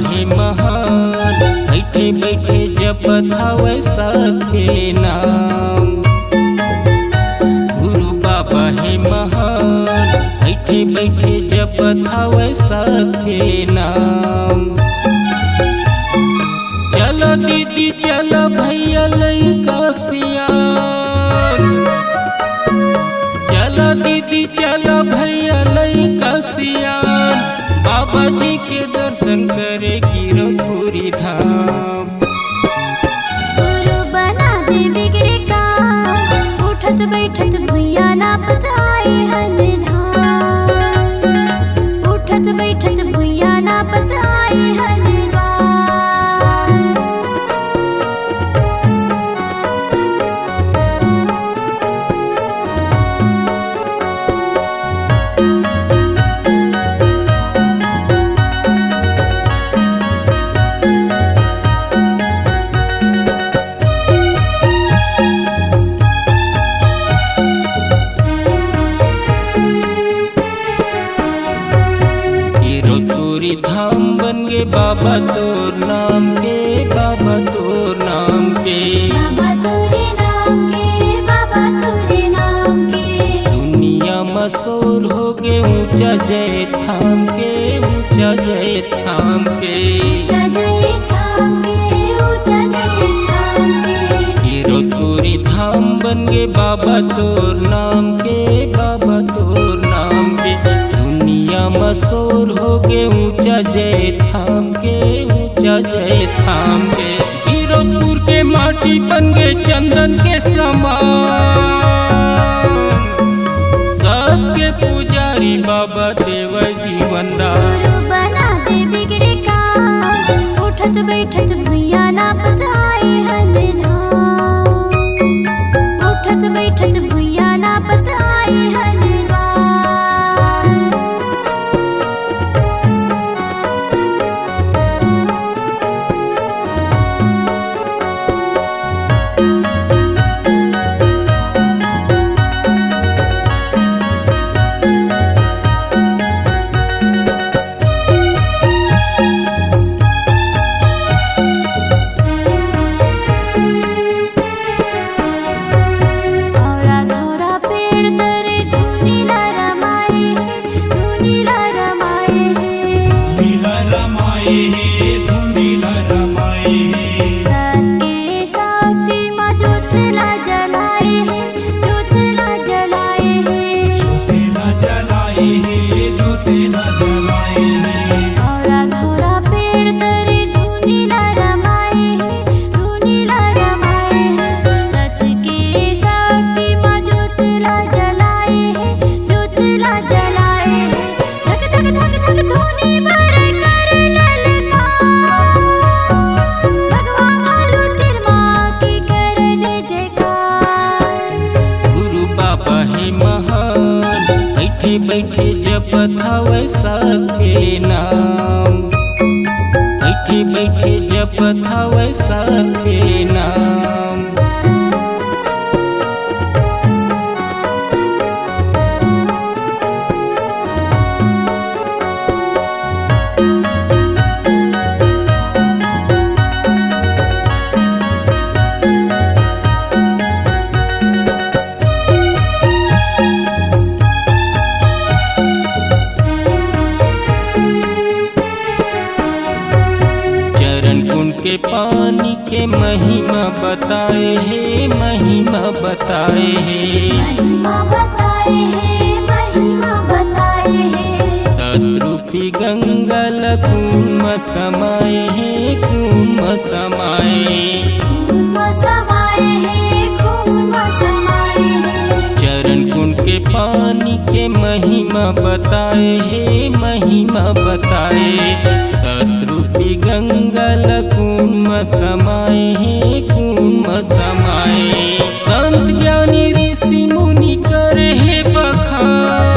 है महान, बैठे बैठे जपत हवे सबके नाम। गुरु बाबा है महान, बैठे बैठे जपत हवे सबके नाम। चलो दीदी चलो भैया लइका सियान, चलो दीदी चलो भैया लइका सियान, बाबा जी के दर्शन करे गिरपुरी धाम। गुरु बना दे बिगड़े काम, उठत बैठत भैया ना बताए हल धाम। उठत बैठत भैया ना बताए हल धाम बन गे बाबा तोर नाम के, बाबा तोर नाम के, बाबा तोरे नाम के, बाबा तोरे नाम के। दुनिया मशहूर हो गे ऊंचा जय थाम के, ऊंचा जय थाम के, ऊंचा जय थाम के, ऊंचा जय थाम के। गिरपुरी धाम बन गे बाबा तोर नाम के, बाबा तोर नाम के। दुनिया मशहूर हो गे ऊंचा जय थाम के, ऊंचा जय थाम के। गिरपुर के माटी बन गे चंदन के समान, सबके पुजारी बाबा देव जीवन दान। गुरु बना दे बिगड़े काम, उठत बैठत भैया ना बताए हल धाम। उठत बैठत भैया ना बताए हल बैठे जपत हवे सबके नाम, बैठे बैठे जपत हवे सबके नाम। के पानी के महिमा बताए है, महिमा बताए है, महिमा बताए है, महिमा बताए है। सतरूपी गंगा कुम समाए है, कुम समाए, कुम समाए है, कुम समाए है। चरण कुंड के पानी के महिमा बताए है, महिमा बताए। सतरूपी गंगा कुम समाए है, कुम समाए। संत ज्ञानी ऋषि मुनि करे है बखान,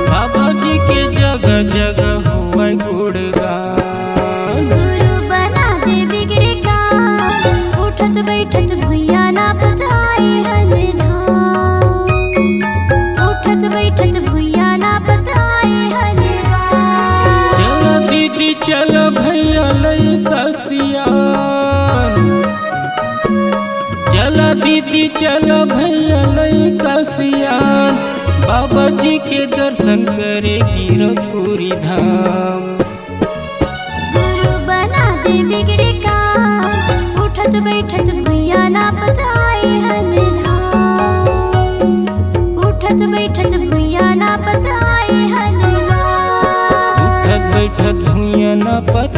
बाबा जी के जगह जगह हुआ गुणगान। गुरु बना दे बिगड़े काम, उठत बैठत भैया ना बताए हल धाम। उठत बैठत भैया ना बताए हल धाम। चलो दीदी चल भैया लइका सियान, चला दीदी चल भैया लइका सियान, बाबा जी के दर्शन करे गिरपुरी धाम। गुरु बना दे बिगड़े काम, उठत बैठत भैया नापत आए हल धाम, उठत बैठत भैया नापत आए हल धाम, उठत बैठत भैया नापत